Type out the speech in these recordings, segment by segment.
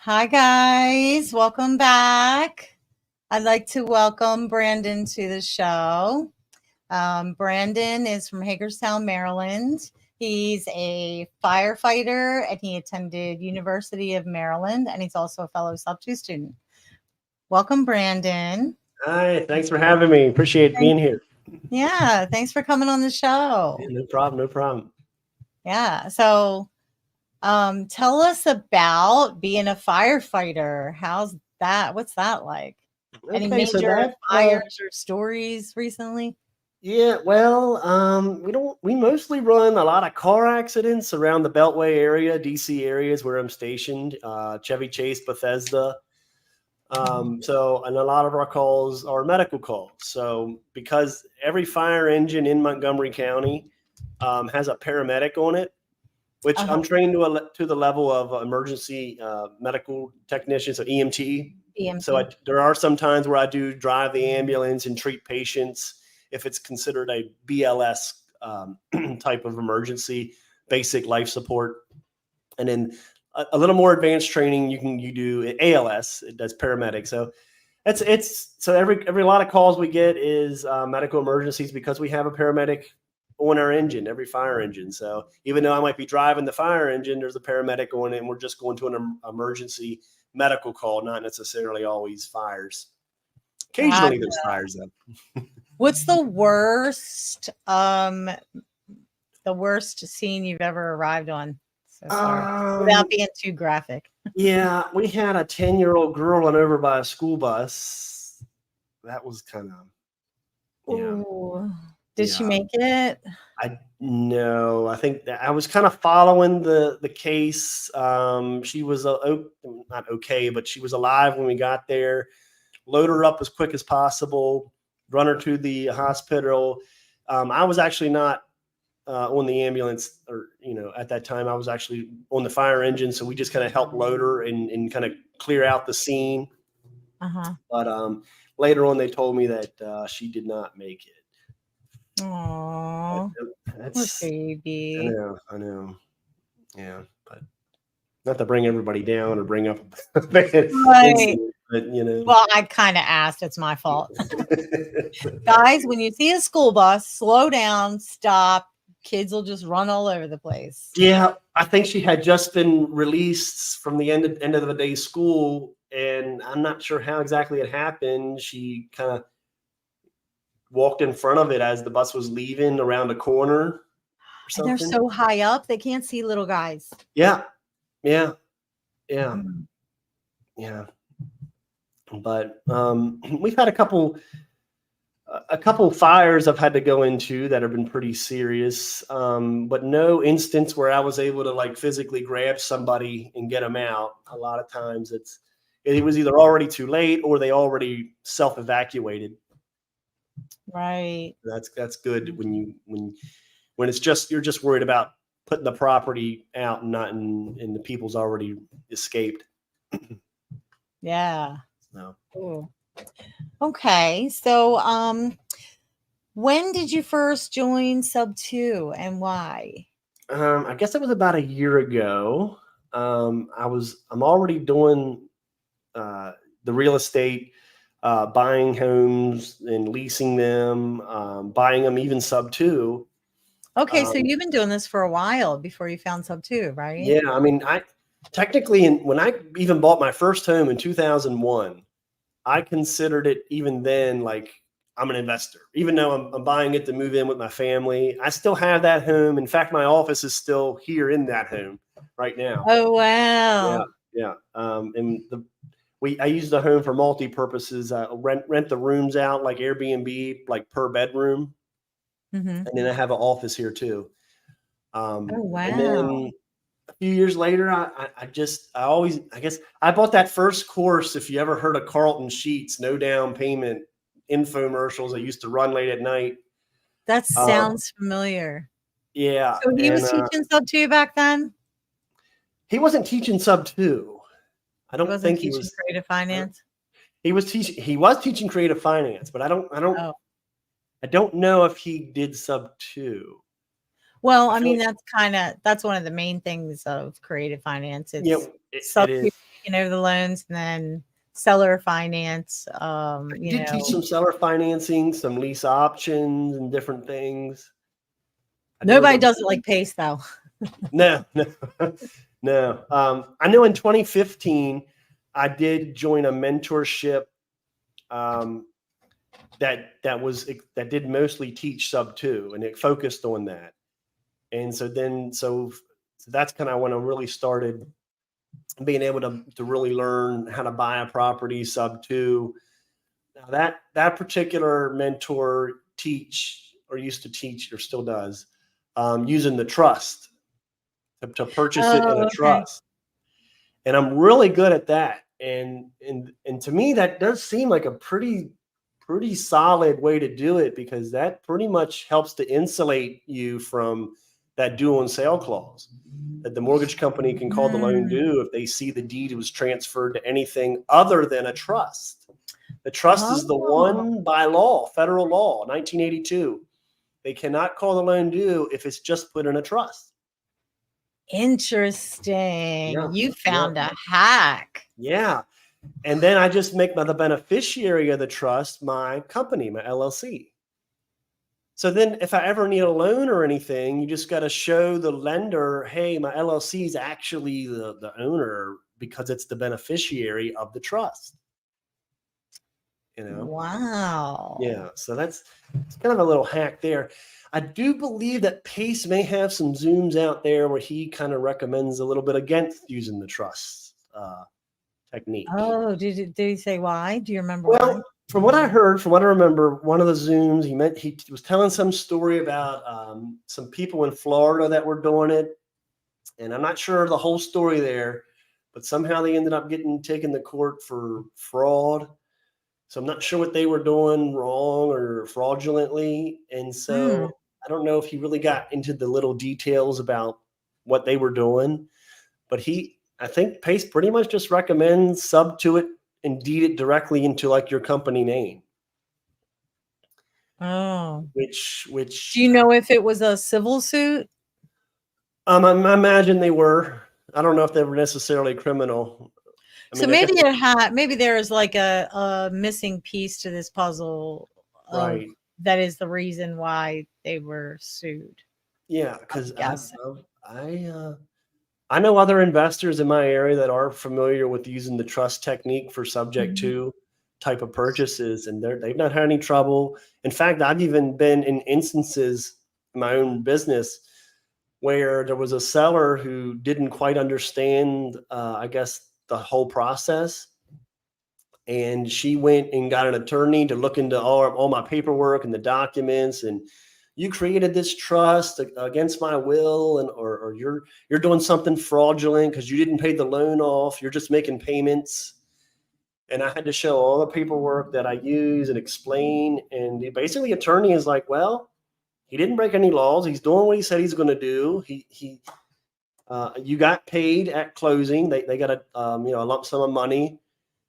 Hi, guys. Welcome back. I'd like to welcome Brandon to the show. Brandon is from Hagerstown, Maryland. He's a firefighter and he attended University of Maryland, and he's also a fellow Subto student. Welcome, Brandon. Hi, thanks for having me. Appreciate being here. Yeah, thanks for coming on the show. No problem, no problem. Yeah, so tell us about being a firefighter. How's that? What's that like? Any major fires or stories recently? Yeah, well, we mostly run a lot of car accidents around the Beltway area, DC areas where I'm stationed, Chevy Chase, Bethesda. And a lot of our calls are medical calls. So because every fire engine in Montgomery County has a paramedic on it, which I'm trained to the level of emergency medical technician, so EMT. So there are some times where I do drive the ambulance and treat patients if it's considered a BLS type of emergency, basic life support. And then a little more advanced training you do ALS, that's paramedic. So every lot of calls we get is medical emergencies because we have a paramedic on our engine, every fire engine. So even though I might be driving the fire engine, there's a paramedic on it, and we're just going to an emergency medical call, not necessarily always fires. Occasionally there's fires though. What's the worst scene you've ever arrived on so far, without being too graphic? Yeah, we had a 10-year-old girl run over by a school bus. That was kind of, yeah. Did she make it? No, I think that I was kind of following the case. She was not okay, but she was alive when we got there. Load her up as quick as possible, run her to the hospital. I was actually not on the ambulance, or at that time I was actually on the fire engine, so we just kind of helped load her and kind of clear out the scene. But later on, they told me that she did not make it. Aww, that's baby. I know. Yeah, but not to bring everybody down or bring up a bad incident, but Well, I kind of asked. It's my fault. Guys, when you see a school bus, slow down, stop. Kids will just run all over the place. Yeah, I think she had just been released from the end of the day school, and I'm not sure how exactly it happened. She kind of walked in front of it as the bus was leaving around a corner or something. And they're so high up, they can't see little guys. Yeah. But we've had a couple fires I've had to go into that have been pretty serious, but no instance where I was able to like physically grab somebody and get them out. A lot of times it was either already too late or they already self-evacuated. Right. That's good when it's just, you're just worried about putting the property out and not and the people's already escaped. Yeah. No. Cool. Okay. So when did you first join Subto and why? I guess it was about a year ago. I'm already doing the real estate, buying homes and leasing them, buying them even Subto. Okay, so you've been doing this for a while before you found Subto, right? Yeah, I mean, when I even bought my first home in 2001, I considered it even then like I'm an investor. Even though I'm buying it to move in with my family, I still have that home. In fact, my office is still here in that home right now. Oh wow! Yeah. I use the home for multi purposes. Rent the rooms out like Airbnb, like per bedroom. And then I have an office here too. Oh wow! And then a few years later, I guess I bought that first course. If you ever heard of Carlton Sheets, no down payment infomercials that used to run late at night. That sounds familiar. Yeah. So he was teaching Subto back then? He wasn't teaching Subto. I don't think he was creative finance. He was teaching creative finance, but I don't know if he did Subto. Well, I mean, that's one of the main things of creative finance. It's Subto taking over the loans and then seller finance. I did teach some seller financing, some lease options and different things. Nobody does it like Pace though. No. I know in 2015, I did join a mentorship that did mostly teach Subto, and it focused on that. And so that's kind of when I really started being able to really learn how to buy a property Subto. Now that particular mentor used to teach or still does using the trust to purchase it in a trust. And I'm really good at that. And to me, that does seem like a pretty solid way to do it, because that pretty much helps to insulate you from that due on sale clause that the mortgage company can call the loan due if they see the deed was transferred to anything other than a trust. The trust is the one by law, federal law, 1982. They cannot call the loan due if it's just put in a trust. Interesting. Yeah, you found a hack. Yeah. And then I just make the beneficiary of the trust my company, my LLC. So then if I ever need a loan or anything, you just got to show the lender, hey, my LLC is actually the owner because it's the beneficiary of the trust. Wow. Yeah. So it's kind of a little hack there. I do believe that Pace may have some Zooms out there where he kind of recommends a little bit against using the trust technique. Oh, did he say why? Do you remember why? Why? From what I heard, from what I remember, one of the Zooms, he was telling some story about some people in Florida that were doing it. And I'm not sure the whole story there, but somehow they ended up getting taken to court for fraud. So I'm not sure what they were doing wrong or fraudulently. And so I don't know if he really got into the little details about what they were doing. But I think Pace pretty much just recommends Subto it and deed it directly into like your company name. Oh. Which do you know if it was a civil suit? I imagine they were. I don't know if they were necessarily criminal. So maybe there is like a missing piece to this puzzle. Right. That is the reason why they were sued. Yeah, because I know other investors in my area that are familiar with using the trust technique for subject to type of purchases, and they've not had any trouble. In fact, I've even been in instances in my own business where there was a seller who didn't quite understand, I guess, the whole process. And she went and got an attorney to look into all my paperwork and the documents. And you created this trust against my will, or you're doing something fraudulent because you didn't pay the loan off. You're just making payments. And I had to show all the paperwork that I use and explain. And basically, the attorney is like, well, he didn't break any laws. He's doing what he said he's going to do. You got paid at closing. They got a lump sum of money,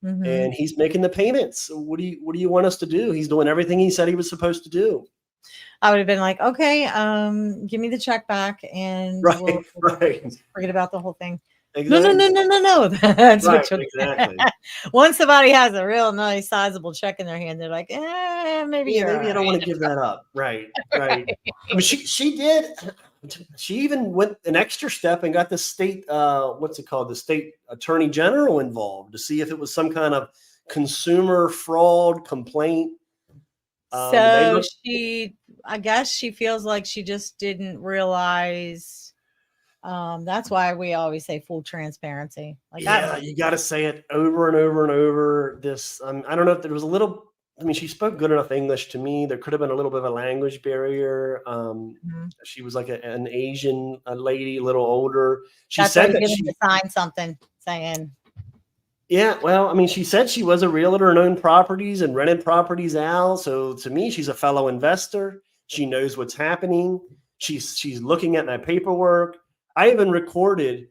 and he's making the payments. What do you want us to do? He's doing everything he said he was supposed to do. I would have been like, okay, give me the check back, and we'll forget about the whole thing. Exactly. No. That's exactly. Once somebody has a real nice sizable check in their hand, they're like, maybe I don't want to give that up. Right. I mean, she did. She even went an extra step and got the state, what's it called? The state attorney general involved to see if it was some kind of consumer fraud complaint. So I guess she feels like she just didn't realize. That's why we always say full transparency. Like, you got to say it over and over and over. I don't know if there was a little. I mean, she spoke good enough English to me. There could have been a little bit of a language barrier. She was like an Asian lady, a little older. She said that she signed something saying. Yeah, well, I mean, she said she was a realtor and owned properties and rented properties out. So to me, she's a fellow investor. She knows what's happening. She's looking at my paperwork. I even recorded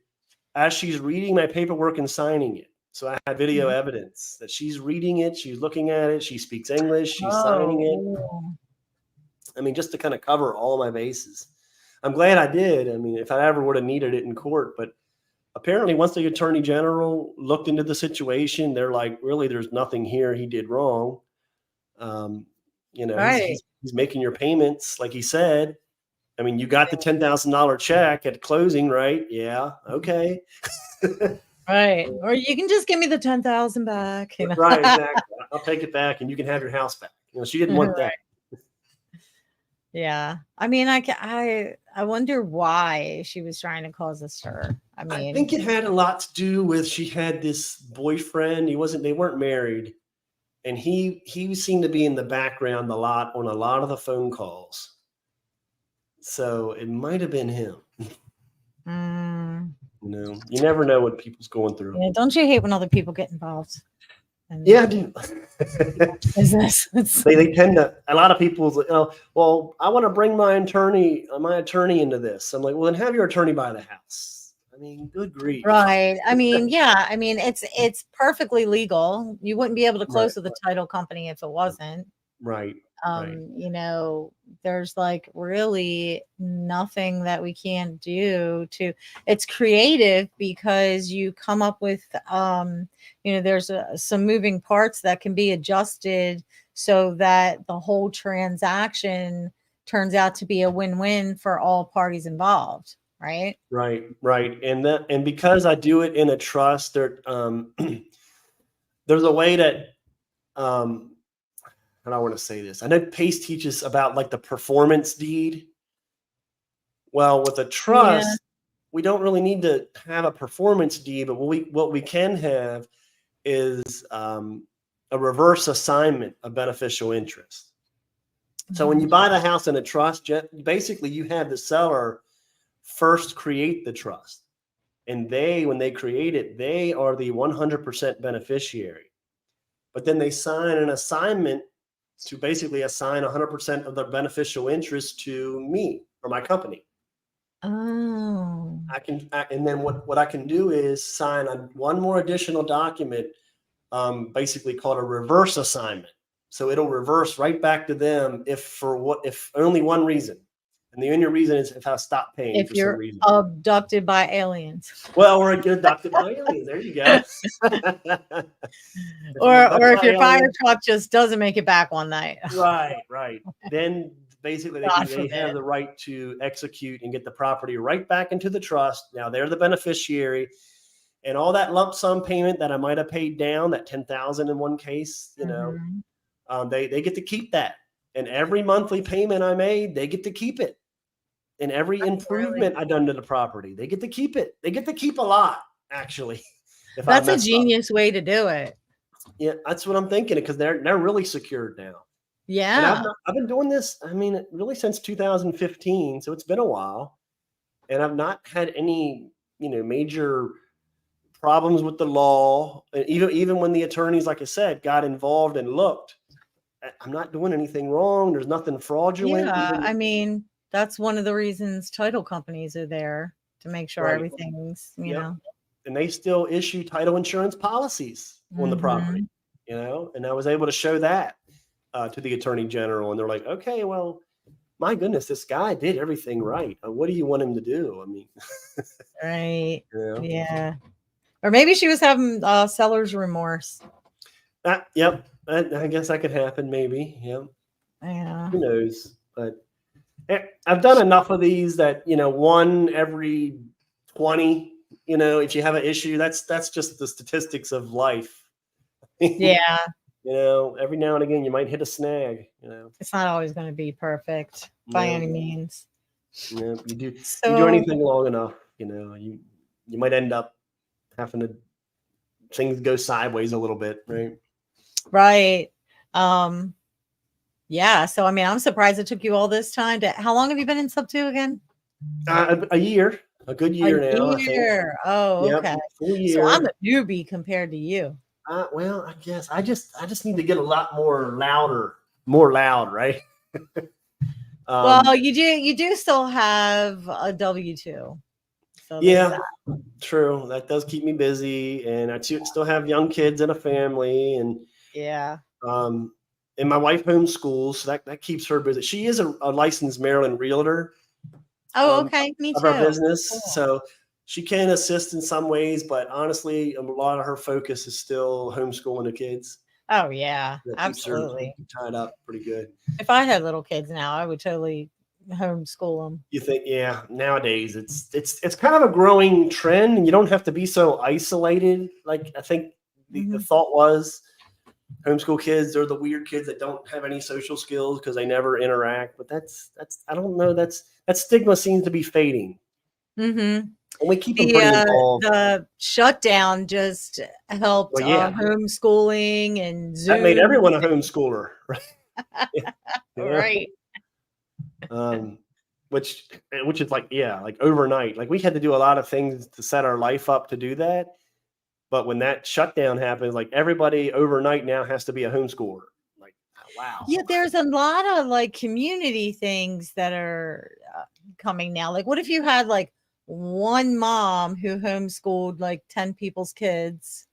as she's reading my paperwork and signing it. So I had video evidence that she's reading it. She's looking at it. She speaks English. She's signing it. I mean, just to kind of cover all my bases. I'm glad I did. I mean, if I ever would have needed it in court, but apparently once the attorney general looked into the situation, they're like, really, there's nothing here he did wrong. You know, Right. he's making your payments like he said. I mean, you got the $10,000 check at closing, right? Yeah. Okay. Right. Or you can just give me the 10,000 back. You know? Right. Exactly. I'll take it back and you can have your house back. You know, she didn't want that. Yeah. I mean, I wonder why she was trying to cause a stir. I mean, I think it had a lot to do with she had this boyfriend. They weren't married. And he seemed to be in the background a lot on a lot of the phone calls. So it might have been him. You know, you never know what people's going through. yeah, don't you hate when other people get involved? And Yeah, I do. They tend to, a lot of people's like, oh, well, I want to bring my attorney into this. I'm like, well, then have your attorney buy the house. I mean, good grief. Right. I mean, yeah. I mean, it's perfectly legal. You wouldn't be able to close with a title company if it wasn't. Right. You know, there's like really nothing that we can't do to, it's creative because you come up with, you know, there's some moving parts that can be adjusted so that the whole transaction turns out to be a win-win for all parties involved. Right. Right. And because I do it in a trust, there's a way that, and I want to say this. I know Pace teaches about like the performance deed. Well, with a trust, we don't really need to have a performance deed, but what we can have is a reverse assignment of beneficial interest. So when you buy the house in a trust, basically you have the seller first create the trust. And when they create it, they are the 100% beneficiary. But then they sign an assignment to basically assign 100% of the beneficial interest to me or my company. Oh. And then what I can do is sign one more additional document, basically called a reverse assignment. So it'll reverse right back to them if only one reason. And the only reason is if I stop paying for some reason. Abducted by aliens. Well, or get abducted by aliens. There you go. or if your fire truck just doesn't make it back one night. Right. Then basically they have the right to execute and get the property right back into the trust. Now they're the beneficiary. And all that lump sum payment that I might have paid down, that $10,000 in one case, you know, they get to keep that. And every monthly payment I made, they get to keep it. And every improvement I done to the property, they get to keep it. They get to keep a lot, actually. That's a genius way to do it. Yeah, that's what I'm thinking, because they're really secured now. Yeah. And I've been doing this, I mean, really since 2015, so it's been a while. And I've not had any, you know, major problems with the law. And even when the attorneys, like I said, got involved and looked, I'm not doing anything wrong. There's nothing fraudulent. Yeah, I mean, that's one of the reasons title companies are there, to make sure everything's, you know. And they still issue title insurance policies on the property, you know, and I was able to show that to the attorney general. And they're like, okay, well, my goodness, this guy did everything right. What do you want him to do? I mean, right. You know? Yeah. Or maybe she was having seller's remorse. Yep. I guess that could happen. Maybe. Yep. Yeah. Who knows? But I've done enough of these that, you know, 1 every 20, you know, if you have an issue, that's just the statistics of life. Yeah. You know, every now and again, you might hit a snag, you know. It's not always going to be perfect by any means. Yeah, you do anything long enough, you know, you might end up having to, things go sideways a little bit, right? Right. Yeah. So, I mean, I'm surprised it took you all this time how long have you been in Subto again? A year, a good year now. I think. Oh, okay. Full year. So I'm a newbie compared to you. Well, I guess I just need to get a lot more loud, right? Well, you do still have a W-2. So yeah, true. That does keep me busy, and I still have young kids and a family, and and my wife homeschools, so that keeps her busy. She is a licensed Maryland realtor. Oh, okay. Me too. Of our business. Cool. So she can assist in some ways, but honestly, a lot of her focus is still homeschooling the kids. Oh yeah, That keeps her absolutely. tied up pretty good. If I had little kids now, I would totally homeschool them. You think, yeah, nowadays it's kind of a growing trend, and you don't have to be so isolated. Like I think the thought was homeschool kids are the weird kids that don't have any social skills because they never interact. But that's I don't know. That stigma seems to be fading. Mm-hmm. And we keep them pretty involved. The shutdown just helped homeschooling and Zoom. That made everyone a homeschooler, right? Right. Which is like overnight. Like we had to do a lot of things to set our life up to do that. But when that shutdown happens, like everybody overnight now has to be a homeschooler. Like, wow. Yeah, there's a lot of like community things that are coming now. Like, what if you had like one mom who homeschooled like 10 people's kids?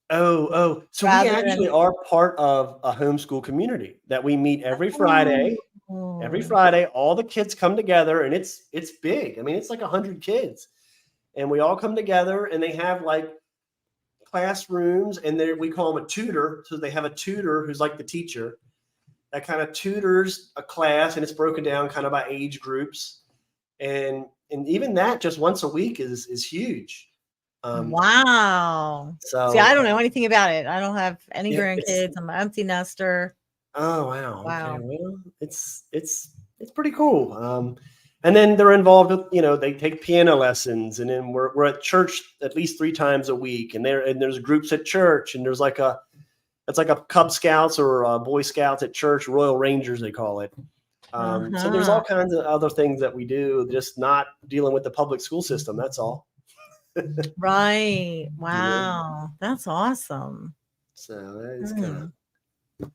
So we actually are part of a homeschool community that we meet every Friday. Every Friday, all the kids come together, and it's big. I mean, it's like 100 kids, and we all come together, and they have like classrooms, and we call them a tutor. So they have a tutor who's like the teacher that kind of tutors a class, and it's broken down kind of by age groups, and even that just once a week is huge. Wow. So see, I don't know anything about it. I don't have any grandkids. I'm an empty nester. Oh wow. Okay. Well, it's pretty cool. And then they're involved with, they take piano lessons, and then we're at church at least 3 times a week, and there's groups at church, and there's like it's like a Cub Scouts or a Boy Scouts at church, Royal Rangers they call it. So there's all kinds of other things that we do, just not dealing with the public school system. That's all. Right. Wow. That's awesome. So that is kind of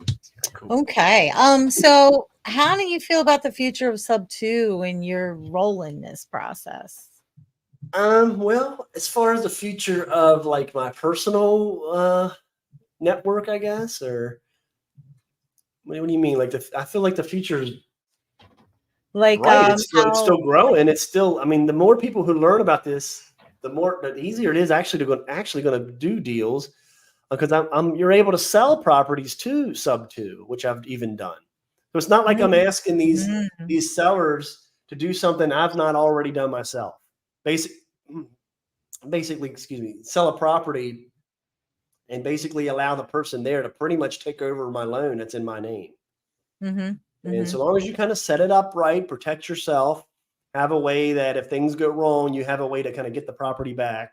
cool. Okay. So how do you feel about the future of Subto and your role in this process? Well, as far as the future of like my personal network, I guess, or what do you mean? Like I feel like the future is like right. It's still growing. It's still. I mean, the more people who learn about this, the easier it is actually going to do deals, because you're able to sell properties to Subto, which I've even done. So it's not like I'm asking these sellers to do something I've not already done myself. Basically, sell a property and basically allow the person there to pretty much take over my loan that's in my name. And so long as you kind of set it up right, protect yourself, have a way that if things go wrong, you have a way to kind of get the property back.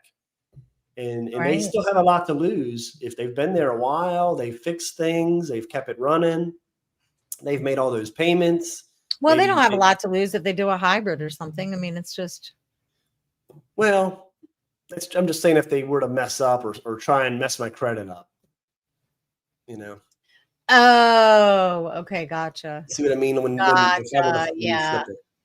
And they still have a lot to lose. If they've been there a while, they've fixed things, they've kept it running, they've made all those payments. Well, they don't have a lot to lose if they do a hybrid or something. I mean, it's just. Well, I'm just saying if they were to mess up or try and mess my credit up, Oh, okay. Gotcha. See what I mean? When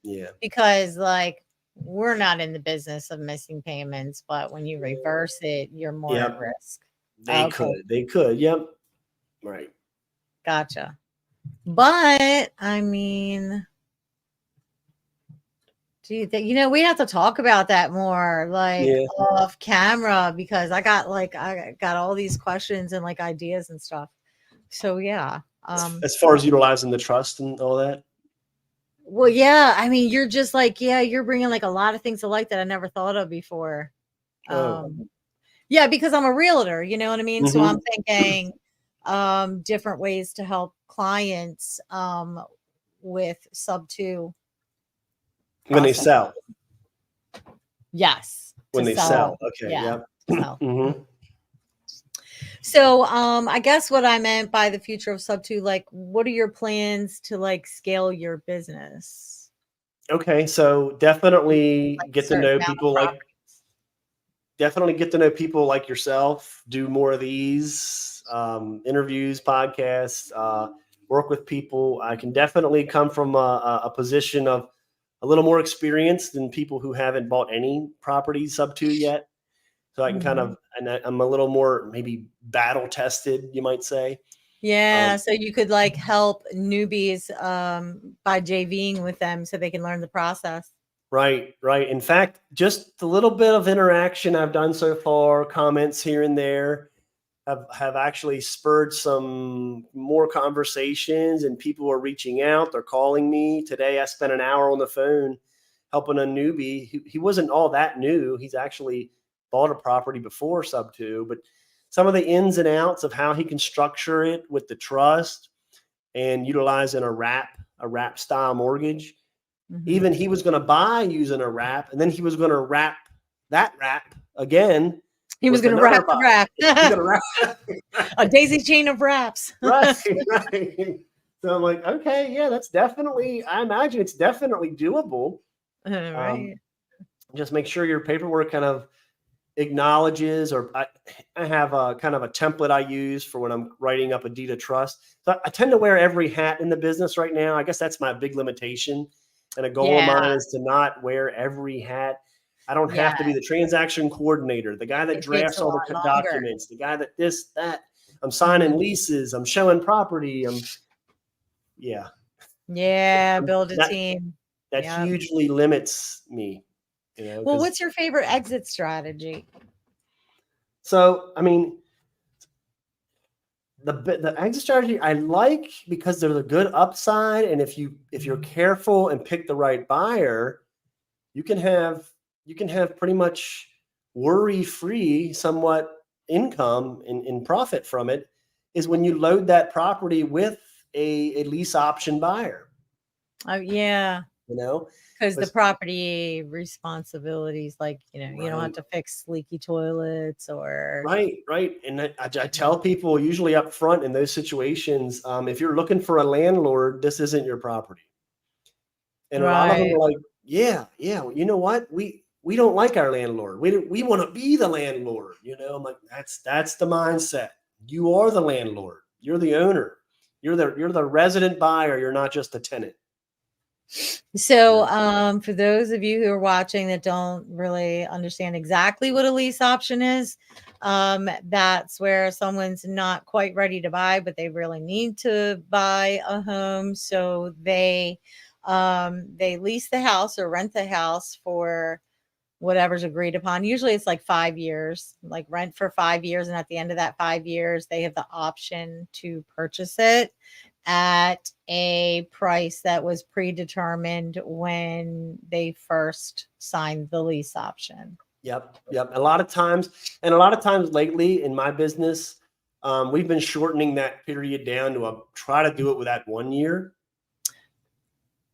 yeah. Because like we're not in the business of missing payments, but when you reverse it, you're more at risk. They could. Yep. Right. Gotcha. But I mean, we have to talk about that more, like off camera, because I got all these questions and like ideas and stuff. So yeah. As far as utilizing the trust and all that. Well, yeah. I mean, you're just like, you're bringing like a lot of things to light that I never thought of before. Yeah, because I'm a realtor, you know what I mean? So I'm thinking different ways to help clients with Subto. When they sell. Yes. When they sell. Okay. Yeah. So I guess what I meant by the future of Subto, like, what are your plans to like scale your business? Okay, so definitely get to know people like yourself, do more of these interviews, podcasts, work with people. I can definitely come from a position of a little more experience than people who haven't bought any properties Subto yet. So I can kind of, and I'm a little more maybe battle tested, you might say. Yeah. So you could like help newbies by JVing with them so they can learn the process. Right, right. In fact, just the little bit of interaction I've done so far, comments here and there, have actually spurred some more conversations, and people are reaching out. They're calling me. Today I spent an hour on the phone helping a newbie. He wasn't all that new. He's actually bought a property before Subto, but some of the ins and outs of how he can structure it with the trust and utilizing a wrap style mortgage. Even he was going to buy using a wrap, and then he was going to wrap that wrap again. He was going to wrap the wrap. He's going to wrap a daisy chain of wraps. Right, right. So I'm like, okay, yeah, that's definitely. I imagine it's definitely doable. Right. Just make sure your paperwork kind of acknowledges, or I have a kind of a template I use for when I'm writing up a deed of trust. So I tend to wear every hat in the business right now. I guess that's my big limitation. And a goal of mine is to not wear every hat. I don't have to be the transaction coordinator, the guy that drafts all the documents, the guy that this, that. I'm signing leases. I'm showing property. Build a team. That hugely limits me. You know. Well, what's your favorite exit strategy? So, I mean, the exit strategy I like because there's a good upside, and if you're careful and pick the right buyer, you can have pretty much worry-free somewhat income and profit from it, is when you load that property with a lease option buyer. Oh yeah. You know, because the property responsibilities, like, you don't have to fix leaky toilets or right. And I tell people usually up front in those situations, if you're looking for a landlord, this isn't your property. And a lot of them are like, yeah, you know what, we don't like our landlord. We want to be the landlord. I'm like, that's the mindset. You are the landlord. You're the owner. You're the resident buyer. You're not just a tenant. So for those of you who are watching that don't really understand exactly what a lease option is, that's where someone's not quite ready to buy, but they really need to buy a home. So they lease the house or rent the house for whatever's agreed upon. Usually it's like 5 years, like rent for 5 years. And at the end of that 5 years, they have the option to purchase it at a price that was predetermined when they first signed the lease option. Yep. A lot of times lately in my business, we've been shortening that period down to try to do it with that 1 year.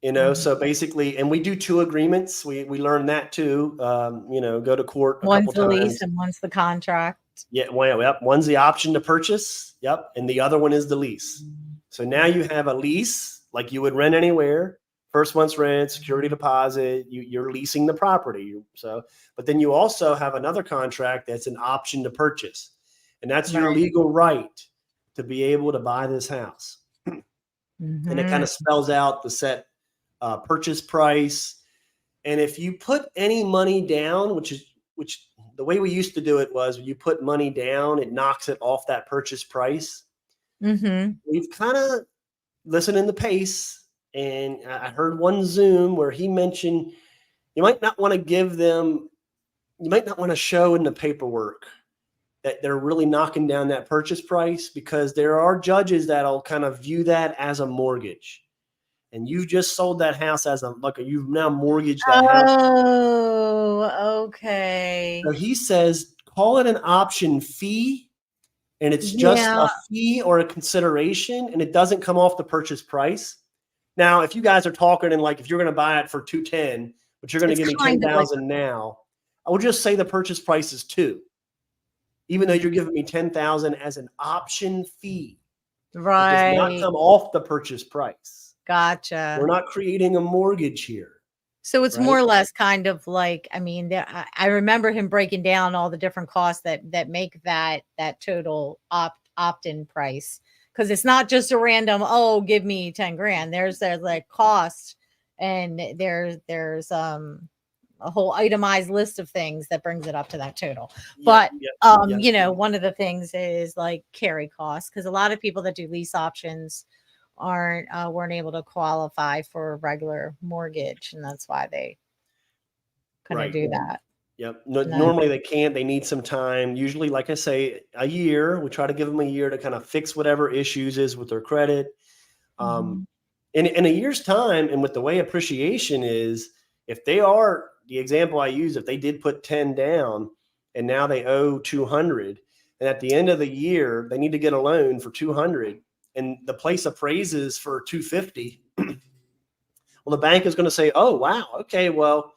So basically, and we do 2 agreements. We learned that too. Go to court a one's couple the times. Lease and one's the contract. Yeah, well, yep. One's the option to purchase. Yep, and the other one is the lease. So now you have a lease like you would rent anywhere. First month's rent, security deposit. You're leasing the property. But then you also have another contract that's an option to purchase, and that's your legal right to be able to buy this house. And it kind of spells out the set purchase price. And if you put any money down, which the way we used to do it was, when you put money down, it knocks it off that purchase price. We've kind of listened in the pace, and I heard one Zoom where he mentioned you might not want to show in the paperwork that they're really knocking down that purchase price, because there are judges that'll kind of view that as a mortgage. And you just sold that house you've now mortgaged that house. Oh, okay. So he says, call it an option fee, and it's just a fee or a consideration, and it doesn't come off the purchase price. Now, if you guys are talking and if you're going to buy it for $210, but you're going to give me $10,000 now, I will just say the purchase price is $2,000, even though you're giving me $10,000 as an option fee. Right. It does not come off the purchase price. Gotcha. We're not creating a mortgage here. So it's more or less kind of like, I remember him breaking down all the different costs that make that total opt-in price. Because it's not just a random, give me 10 grand. There's like cost, and there's a whole itemized list of things that brings it up to that total. But one of the things is like carry costs, because a lot of people that do lease options weren't able to qualify for a regular mortgage, and that's why they couldn't do that. Yep. No, normally they can't. They need some time. Usually, like I say, a year. We try to give them a year to kind of fix whatever issues is with their credit. In a year's time, and with the way appreciation is, if they are the example I use, if they did put 10 down and now they owe 200, and at the end of the year they need to get a loan for 200, and the place appraises for 250. Well, the bank is going to say, "Oh, wow, okay, well,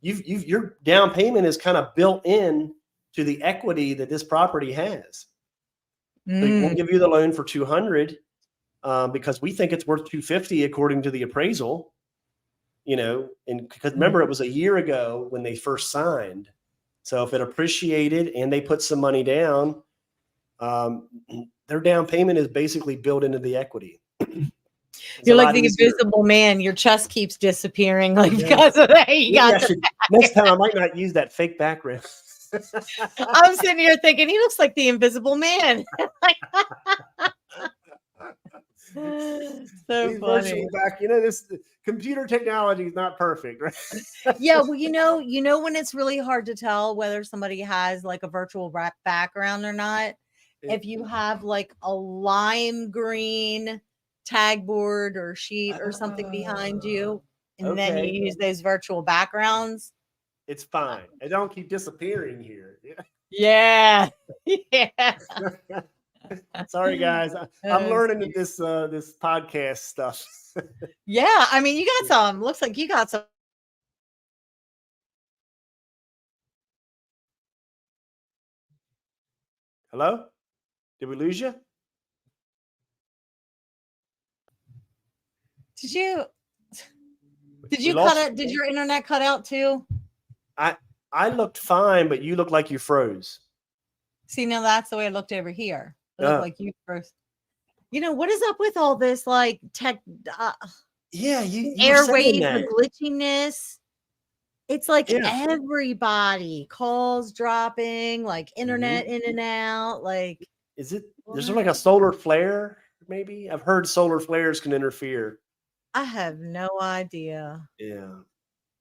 your down payment is kind of built in to the equity that this property has. So we'll give you the loan for 200 because we think it's worth 250 according to the appraisal." And because remember, it was a year ago when they first signed. So if it appreciated and they put some money down, their down payment is basically built into the equity. You're like the invisible man. Your chest keeps disappearing because of that. Next time I might not use that fake background. I'm sitting here thinking he looks like the invisible man. So He's funny. back. This computer technology is not perfect, right? Yeah, well, when it's really hard to tell whether somebody has like a virtual background or not. If you have like a lime green tag board or sheet or something behind you, and then you use those virtual backgrounds, it's fine. I don't keep disappearing here. Yeah. Sorry, guys. I'm learning this podcast stuff. Yeah, I mean, you got some. Looks like you got some. Hello? Did we lose you? Did you cut it? Did your internet cut out too? I looked fine, but you look like you froze. See, now that's the way it looked over here. It looked like you froze. What is up with all this like tech? You airwave, the glitchiness. It's like everybody calls dropping, like internet in and out. Like, is there like a solar flare? Maybe I've heard solar flares can interfere. I have no idea. Yeah.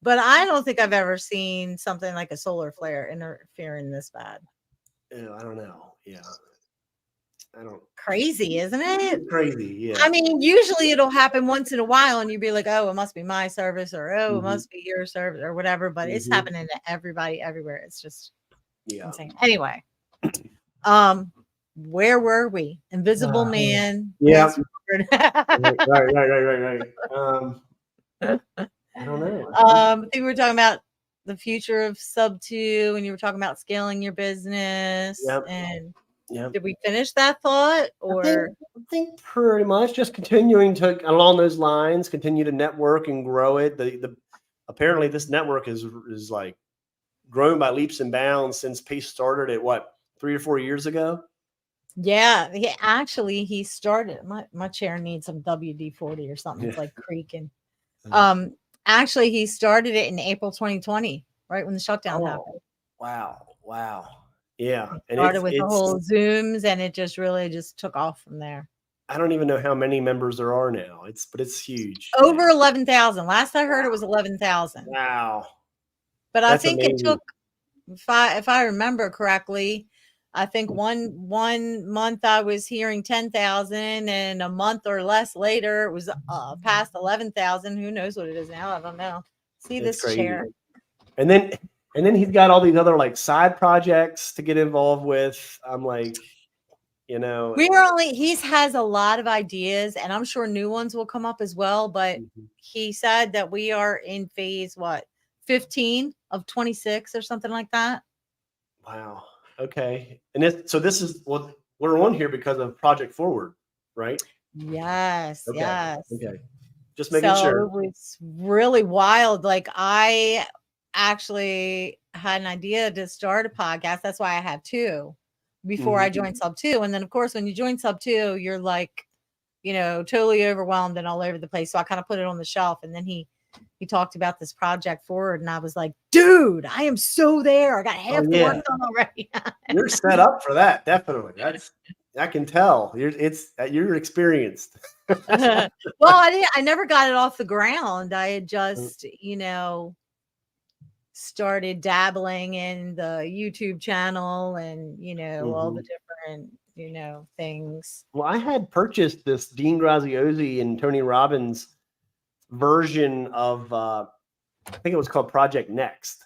But I don't think I've ever seen something like a solar flare interfering this bad. Yeah, I don't know. Yeah. Crazy, isn't it? Crazy, yeah. I mean, usually it'll happen once in a while and you'd be like, oh, it must be my service, or it must be your service or whatever. But it's happening to everybody everywhere. It's just insane. Anyway, where were we? Invisible man. Yeah. Right. I don't know. I think we were talking about the future of Subto, and you were talking about scaling your business. And did we finish that thought? Or I think pretty much just continuing to along those lines, continue to network and grow it. Apparently this network is like grown by leaps and bounds since Pace started it, 3 or 4 years ago? Yeah, he started. My chair needs some WD-40 or something. It's like creaking. Actually, he started it in April 2020, right when the shutdown happened. Wow. Yeah. It started with the whole Zooms, and it just really just took off from there. I don't even know how many members there are now. But it's huge. Over 11,000. Last I heard, it was 11,000. Wow. But I think it took, if I remember correctly, I think one month I was hearing 10,000, and a month or less later it was past 11,000. Who knows what it is now? I don't know. See this chair. And then he's got all these other like side projects to get involved with. I'm like, he has a lot of ideas, and I'm sure new ones will come up as well. But he said that we are in phase 15 of 26 or something like that. Wow. Okay. And so this is what we're on here because of Project Forward, right? Yes. Okay. Yes. Okay. Just making sure. It was really wild. Like, I actually had an idea to start a podcast. That's why I have two before I joined Subto. And then of course, when you join Subto, you're like, totally overwhelmed and all over the place. So I kind of put it on the shelf, and then he talked about this Project Forward, and I was like, dude, I am so there. I got half the work done already. You're set up for that. Definitely. I can tell you're experienced. Well, I never got it off the ground. I had just, started dabbling in the YouTube channel and, all the different, things. Well, I had purchased this Dean Graziosi and Tony Robbins version of, I think it was called Project Next.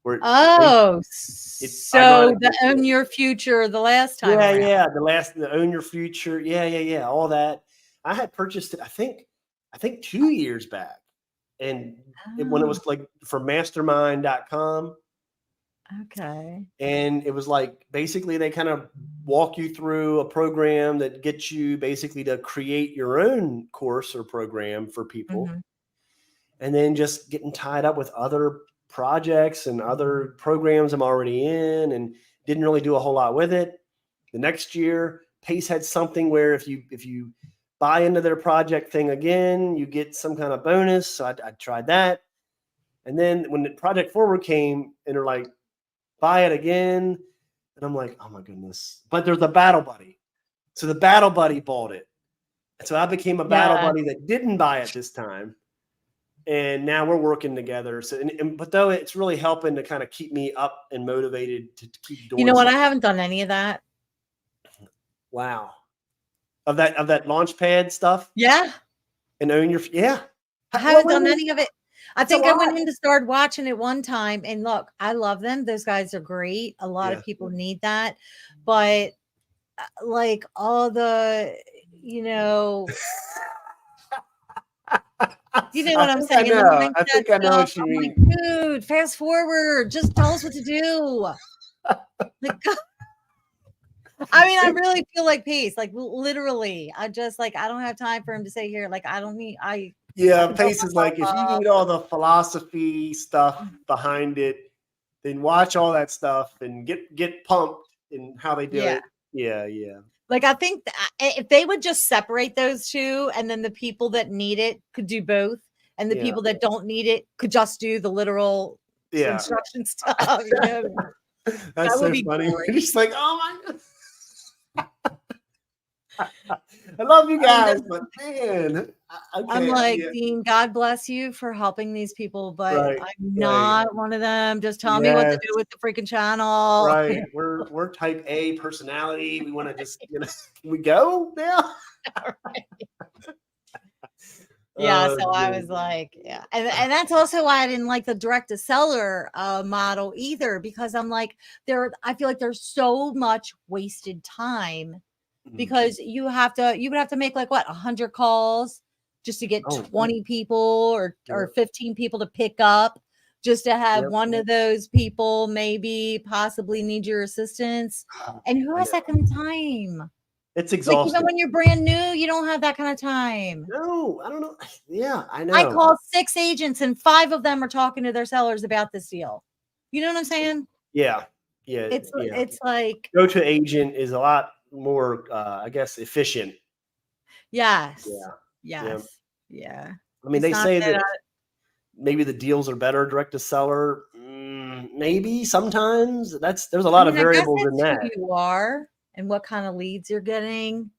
Where Oh, so ironically, the Own Your Future the last time around. yeah, the Own Your Future, yeah, all that. I had purchased it, I think 2 years back, and when it was like for mastermind.com. Okay. And it was like basically they kind of walk you through a program that gets you basically to create your own course or program for people, and then just getting tied up with other projects and other programs I'm already in, and didn't really do a whole lot with it. The next year, Pace had something where if you buy into their project thing again, you get some kind of bonus. So I tried that. And then when the Project Forward came and they're like, buy it again. And I'm like, oh my goodness. But there's a Battle Buddy. So the Battle Buddy bought it. And so I became a Battle Buddy that didn't buy it this time. And now we're working together. So, but though it's really helping to kind of keep me up and motivated to keep doing. You know what? I haven't done any of that. Wow. Of that Launchpad stuff? Yeah. And Own Your, yeah. I haven't done any of it. I think I went in to start watching it one time, and look, I love them. Those guys are great. A lot of people need that. But like all the, you know what I'm saying? I think I know what you mean. Like, dude, fast forward. Just tell us what to do. Like, I mean, I really feel like Pace. Like, literally, I just like, I don't have time for him to say here. Like, I don't need, yeah, Pace is like, if you need all the philosophy stuff behind it, then watch all that stuff and get pumped in how they do it. Yeah. Like, I think if they would just separate those two, and then the people that need it could do both, and the people that don't need it could just do the literal instruction stuff. That's that so funny. You're just like, oh my God. I love you guys, but man, I'm like, Dean, God bless you for helping these people, but I'm not one of them. Just tell me what to do with the freaking channel. Right. We're type A personality. We want to just, can we go now? Yeah, so I was like, and that's also why I didn't like the direct to seller model either, because I'm like, I feel like there's so much wasted time, because you would have to make like 100 calls just to get 20 people or 15 people to pick up, just to have one of those people maybe possibly need your assistance. And who has that kind of time? It's exhausting. Like, even when you're brand new, you don't have that kind of time. No, I don't know. Yeah, I know. I called 6 agents and 5 of them are talking to their sellers about this deal. You know what I'm saying? Yeah. It's like, go to agent is a lot more, I guess, efficient. Yes. Yeah. I mean, it's they say that maybe the deals are better direct to seller. Maybe sometimes there's a lot of variables in that. Who you are and what kind of leads you're getting.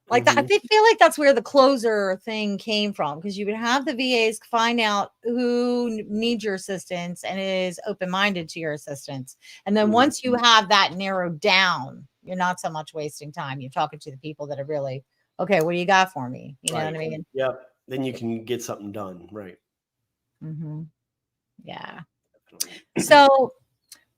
Like I feel like that's where the closer thing came from, because you would have the VAs find out who needs your assistance and is open-minded to your assistance. And then once you have that narrowed down, you're not so much wasting time. You're talking to the people that are really, okay, what do you got for me? You know what I mean? Yep. Then you can get something done. Right. Yeah. So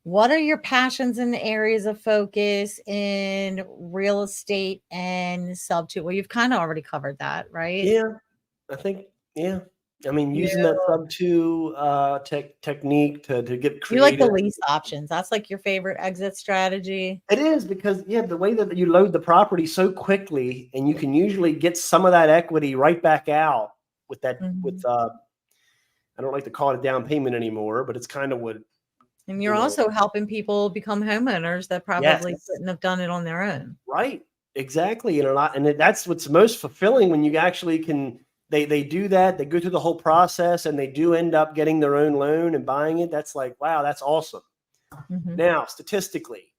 what are your passions and areas of focus in real estate and Subto? Well, you've kind of already covered that, right? Yeah, I think, I mean, using that Subto technique to get creative. You like the lease options. That's like your favorite exit strategy. It is, because, the way that you load the property so quickly, and you can usually get some of that equity right back out with that, I don't like to call it a down payment anymore, but it's kind of what. And you're also helping people become homeowners that probably couldn't have done it on their own. Right. Exactly. And that's what's most fulfilling, when you actually can, they do that, they go through the whole process, and they do end up getting their own loan and buying it. That's like, wow, that's awesome. Now, statistically,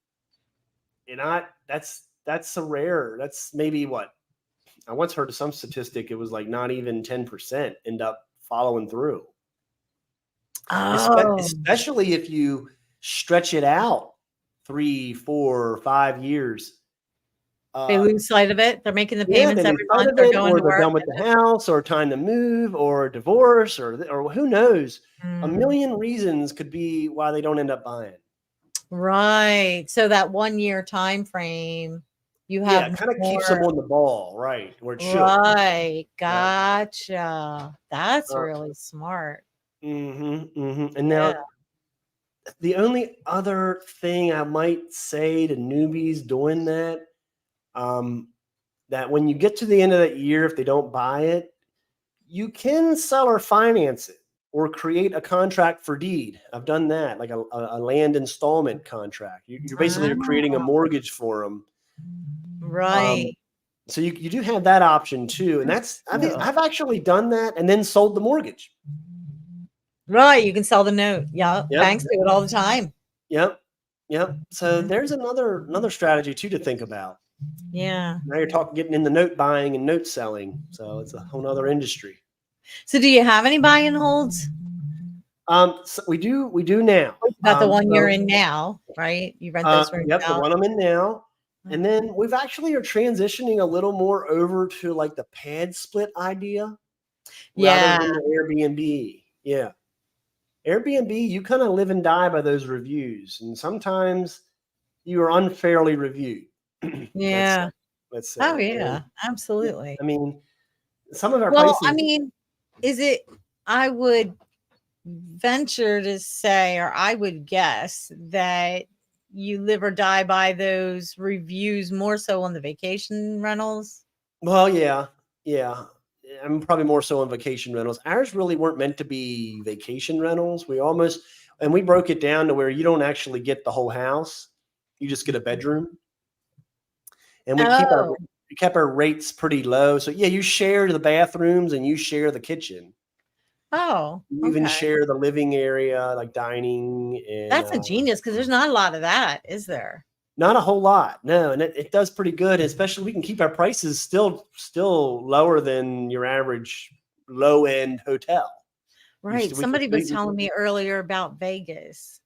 that's that's maybe what I once heard some statistic. It was like not even 10% end up following through. Oh, Especially if you stretch it out 3, 4, 5 years. they lose sight of it. They're making the Yeah, payments they lose every sight month. of They're it, going or to they're work. done with the house, or time to move, or divorce, or who knows? A Mm, million reasons could be why they don't end up buying. right. So that 1 year time frame, you Yeah, have it kind of keeps them more. on the ball, right? Where it should. Right. Yeah. Gotcha. That's Uh, really smart. And Yeah. now the only other thing I might say to newbies doing that, that when you get to the end of that year, if they don't buy it, you can sell or finance it or create a contract for deed. I've done that, like a land installment contract. You're basically creating a Ah, mortgage for them. right. So you do have that option too. And I've actually done that and then sold the mortgage. Right. You can sell the note. Yeah. Yep. Banks do it all the time. Yep. Yep. So there's another strategy too to think about. Yeah. Now you're talking getting into note buying and note selling. So it's a whole other industry. So do you have any buy and holds? So we do now. You got the one you're So in now, right? You rent those rooms yep, the out. one I'm in now. And Mhm. then we've actually are transitioning a little more over to like the pad split idea rather Yeah. than the Airbnb. Yeah. Airbnb, you kind of live and die by those reviews. And sometimes you are unfairly reviewed. let's Yeah. let's Oh, say. And yeah. Absolutely. I mean, some of our Well, I places. mean, is it, I would venture to say, or I would guess that you live or die by those reviews more so on the vacation rentals. Well, yeah, yeah. I'm probably more so on vacation rentals. Ours really weren't meant to be vacation rentals. We broke it down to where you don't actually get the whole house. You just get a bedroom. And Oh, we kept our rates pretty low. So yeah, you share the bathrooms and you share the kitchen. oh, You even okay. share the living area, like dining and That's a genius because there's not a lot of that, is there? not a whole lot. No, and it does pretty good. Especially we can keep our prices still lower than your average low end hotel. Right. We can Somebody was telling me earlier about Vegas,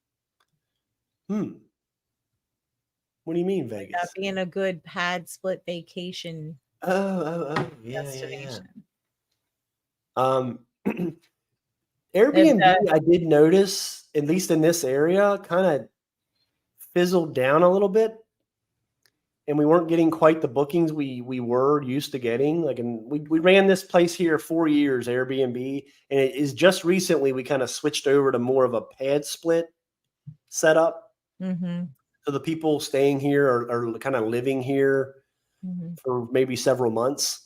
What do you mean like that Vegas? being a good pad split vacation Oh, yeah. destination. Um, If Airbnb, the, I did notice, at least in this area, kind of fizzled down a little bit, and we weren't getting quite the bookings we were used to getting. Like, and we ran this place here 4 years, Airbnb, and it is just recently we kind of switched over to more of a pad split setup. Mhm, So the people staying here are kind of living here mhm. for maybe several months.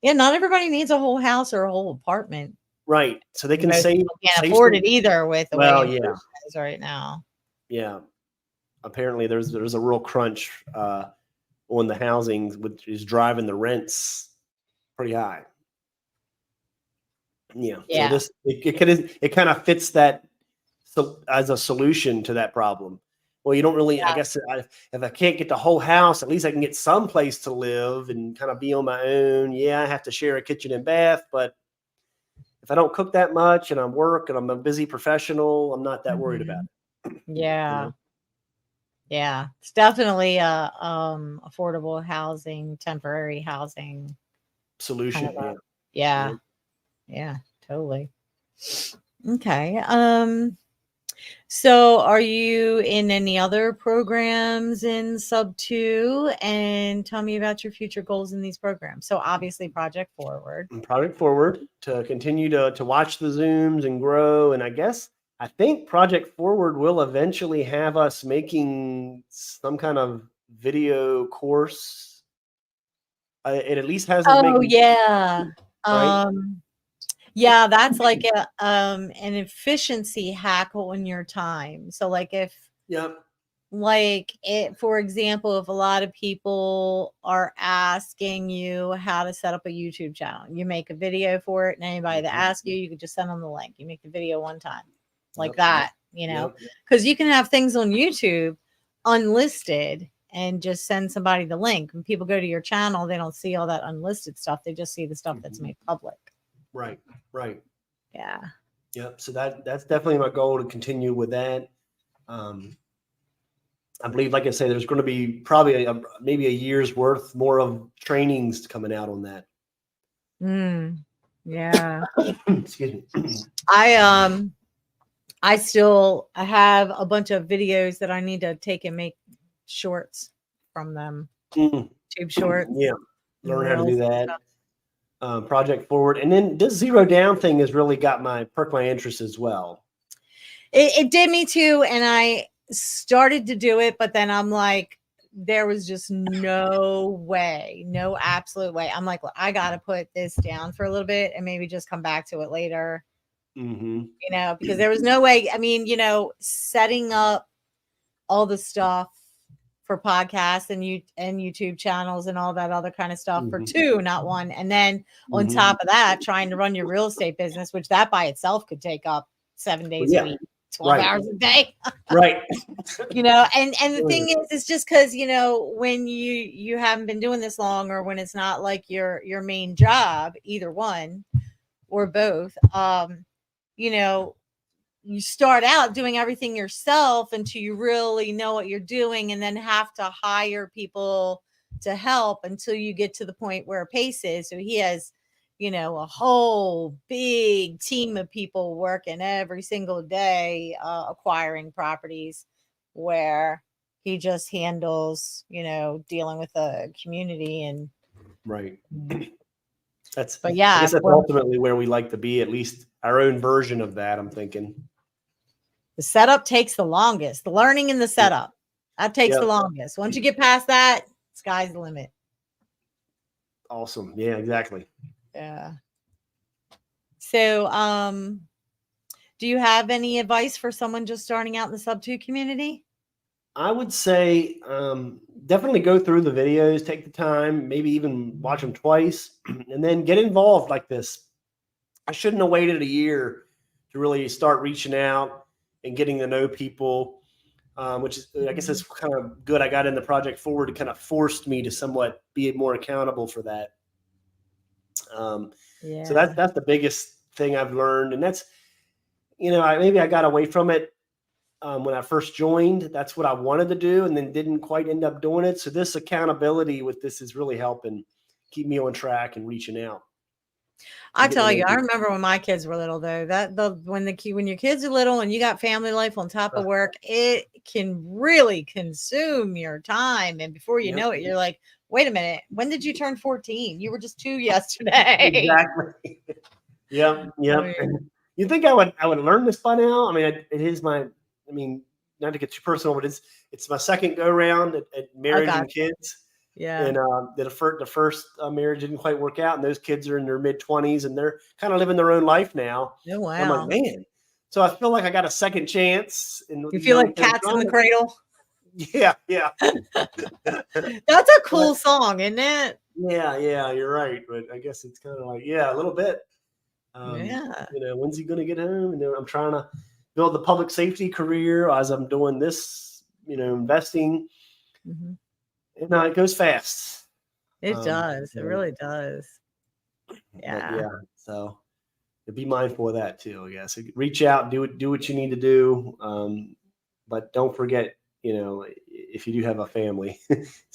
Yeah, not everybody needs a whole house or a whole apartment. Right. So they can Most save people can't save afford some. it either with the way Well, inflation yeah. is right now. Yeah. Apparently there's a real crunch on the housing, which is driving the rents pretty high. Yeah. So Yeah. it kind of fits that as a solution to that problem. Well, you don't really, I guess if I can't get the whole house, at least I can get some place to live and kind of be on my own. Yeah, I have to share a kitchen and bath, but if I don't cook that much and I'm work and I'm a busy professional, I'm not that worried about Mhm. it. Yeah. Yeah. It's definitely a affordable housing, temporary housing kind of Solution. a, Yeah. yeah. Yeah. Yeah, totally. Okay. So are you in any other programs in Sub 2? And tell me about your future goals in these programs. So obviously Project Forward. And Project Forward to continue to watch the Zooms and grow. And I think Project Forward will eventually have us making some kind of video course. It at least has us Oh making, yeah. right? Yeah, that's like a an efficiency hack on your time. So like if Yep. like it, for example, if a lot of people are asking you how to set up a YouTube channel, you make a video for it, and anybody that asks you, you can just send them the link. You make the video one time, like Yep. that, Yep. because you can have things on YouTube unlisted and just send somebody the link. When people go to your channel, they don't see all that unlisted stuff. They just see the stuff that's made public. Right. Right. Yeah. Yep. So that's definitely my goal to continue with that. I believe, like I say, there's going to be probably maybe a year's worth more of trainings coming out on that. Yeah. Excuse me. I still have a bunch of videos that I need to take and make shorts from them. Tube shorts. Yeah. and Learn how to reels do and that. stuff. Project Forward. And then this zero down thing has really got perked my interest as well. It did me too. And I started to do it, but then I'm like, there was just no way, no absolute way. I'm like, well, I got to put this down for a little bit and maybe just come back to it later. Because there was no way. I mean, setting up all the stuff for podcasts and YouTube channels and all that other kind of stuff for two, not one. And then on top of that, trying to run your real estate business, which that by itself could take up 7 days a week, 12 hours a day. Right. And the thing is, it's just because, when you haven't been doing this long, or when it's not like your main job, either one or both, you start out doing everything yourself until you really know what you're doing, and then have to hire people to help until you get to the point where Pace is. So he has, a whole big team of people working every single day, acquiring properties, where he just handles, dealing with the community and right. I guess that's ultimately where we like to be, at least our own version of that. I'm thinking the setup takes the longest. The learning in the setup, that takes the longest. Once you get past that, sky's the limit. Awesome. Yeah, exactly. Yeah. So, do you have any advice for someone just starting out in the Subto community? I would say definitely go through the videos, take the time, maybe even watch them twice, and then get involved like this. I shouldn't have waited a year to really start reaching out and getting to know people, which is, I guess it's kind of good. I got in the Project Forward to kind of forced me to somewhat be more accountable for that. So that's the biggest thing I've learned. And that's, maybe I got away from it when I first joined. That's what I wanted to do, and then didn't quite end up doing it. So this accountability with this is really helping keep me on track and reaching out. I tell you, I remember when my kids were little, though, when your kids are little and you got family life on top of work, it can really consume your time. And before you know it, you're like, wait a minute, when did you turn 14? You were just 2 yesterday. Exactly. Yep. You think I would learn this by now? I mean, it is not to get too personal, but it's my second go round at marriage and kids. Yeah. And the first marriage didn't quite work out, and those kids are in their mid-20s, and they're kind of living their own life now. Oh, wow. I'm like, man. So I feel like I got a second chance. You feel like cats in the cradle? Yeah. That's a cool song, isn't it? Yeah, you're right. But I guess it's kind of like, a little bit. When's he going to get home? And I'm trying to build the public safety career as I'm doing this, investing. And it goes fast. It does. It really does. Yeah. So be mindful of that too, I guess. Reach out, do what you need to do. But don't forget, if you do have a family,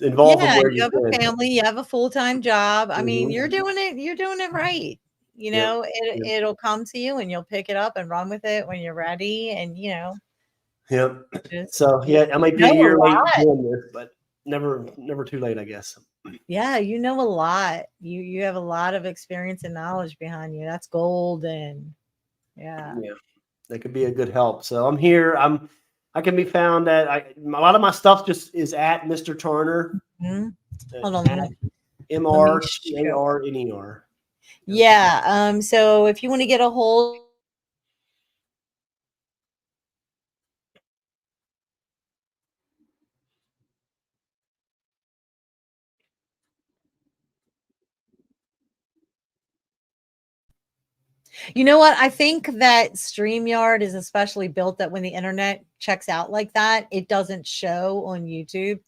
involve them where you have a family, you have a full-time job. I mean, you're doing it right. It'll come to you, and you'll pick it up and run with it when you're ready. And so I might be a year late doing this, but never too late, I guess. Yeah, a lot. You have a lot of experience and knowledge behind you. That's golden. Yeah, that could be a good help. So I'm here. I can be found at a lot of my stuff just is at Mr. Tarner. Hold on, MRTARNER. Yeah. So if you want to get a hold. You know what? I think that StreamYard is especially built that when the internet checks out like that, it doesn't show on YouTube.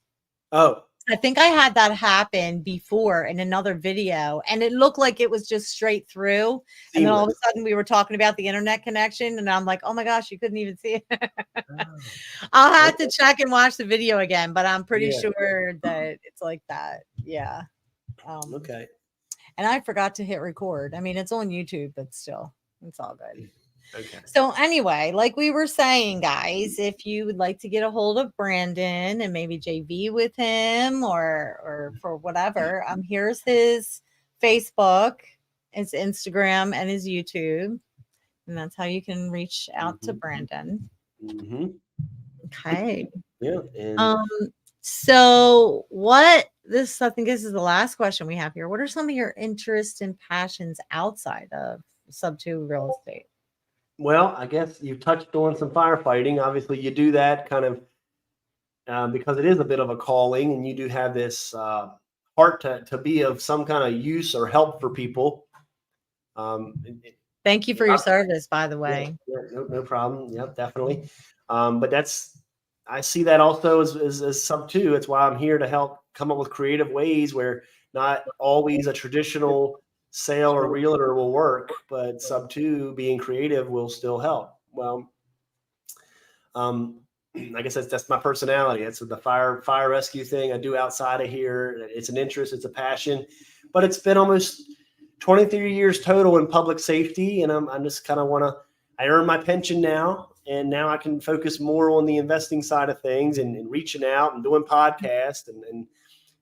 Oh. I think I had that happen before in another video, and it looked like it was just straight through. And then all of a sudden we were talking about the internet connection, and I'm like, oh my gosh, you couldn't even see it. I'll have to check and watch the video again, but I'm pretty sure that it's like that. Yeah. Okay. And I forgot to hit record. I mean, it's on YouTube, but still, it's all good. Okay. So anyway, like we were saying, guys, if you would like to get a hold of Brandon and maybe JV with him or for whatever, here's his Facebook, his Instagram, and his YouTube. And that's how you can reach out to Brandon. Okay. Yeah. And so I think this is the last question we have here. What are some of your interests and passions outside of Subto real estate? well, I guess you touched on some firefighting. Obviously, you do that kind of because it is a bit of a calling, and you do have this heart to be of some kind of use or help for people. Thank you for your service, by the way. No problem. Yep, definitely. But I see that also as Subto. It's why I'm here to help come up with creative ways where not always a traditional sale or realtor will work, but Subto being creative will still help. Well, I guess that's my personality. That's the fire rescue thing I do outside of here. It's an interest, it's a passion, but it's been almost 23 years total in public safety, and I'm just kind of I earn my pension now, and now I can focus more on the investing side of things and reaching out and doing podcasts and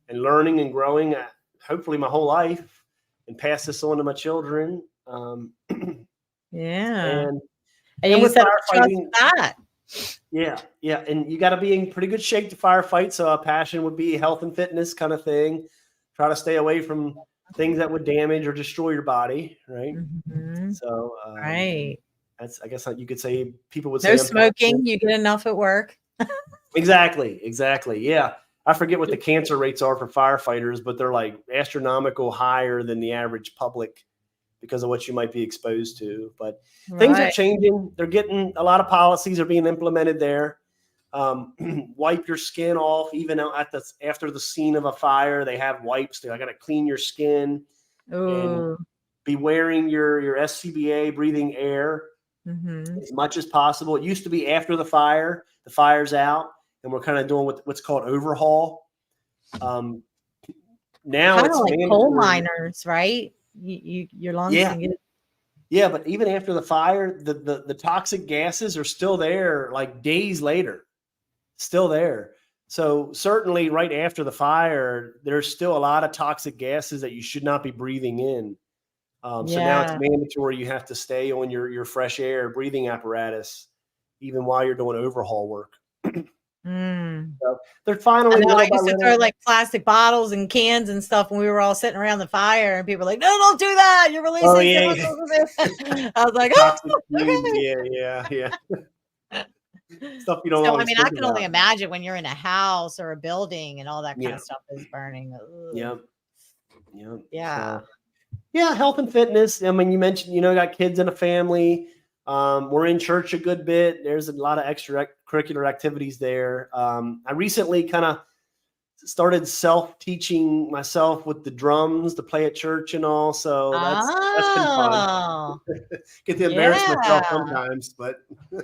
learning and growing. Hopefully, my whole life. And pass this on to my children. Yeah. And you with said firefighting, that. Yeah. And you got to be in pretty good shape to firefight. So a passion would be health and fitness kind of thing. Try to stay away from things that would damage or destroy your body. Right. So, right. That's, I guess you could say, people would say no smoking. You get enough at work. Exactly. Yeah. I forget what the cancer rates are for firefighters, but they're like astronomical higher than the average public because of what you might be exposed to. But things are changing. They're getting a lot of policies are being implemented there. Wipe your skin off, even after the scene of a fire. They have wipes. They got to clean your skin. And be wearing your SCBA breathing air as much as possible. It used to be after the fire's out. And we're kind of doing what's called overhaul. Now kind it's of like coal miners, right? Your lungs can get. Yeah, but even after the fire, the toxic gases are still there, like days later, still there. So certainly, right after the fire, there's still a lot of toxic gases that you should not be breathing in. So now it's mandatory you have to stay on your fresh air breathing apparatus, even while you're doing overhaul work. So they're finally. I used to throw like plastic bottles and cans and stuff when we were all sitting around the fire, and people were like, "No, don't do that! You're releasing chemicals." I was like, "Oh, okay. Yeah." Stuff you don't. So I mean, I can only imagine when you're in a house or a building and all that kind of stuff is burning. Yep. Yeah. So, health and fitness. I mean, you mentioned got kids in a family. We're in church a good bit. There's a lot of extracurricular activities there. I recently kind of started self-teaching myself with the drums to play at church and all. So that's been fun. Get to embarrass myself sometimes, but oh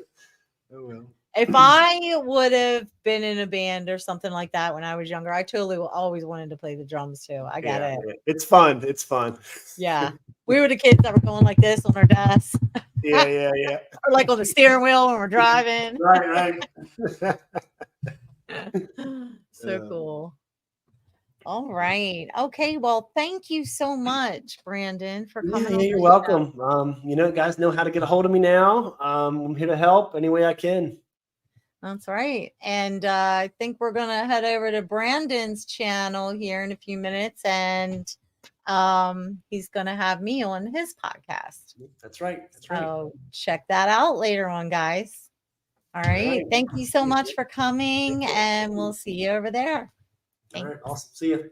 well. If I would have been in a band or something like that when I was younger, I totally always wanted to play the drums too. I got it. It's fun. Yeah. We were the kids that were going like this on our desks. Yeah. Or like on the steering wheel when we're driving. Right. So cool. All right. Okay. Well, thank you so much, Brandon, for coming. Yeah, you're welcome. Guys know how to get a hold of me now. I'm here to help any way I can. That's right. And I think we're going to head over to Brandon's channel here in a few minutes, and he's going to have me on his podcast. That's right. So check that out later on, guys. All right. Thank you so much for coming, and we'll see you over there. All right. Awesome. See you.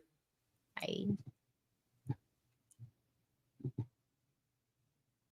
Bye.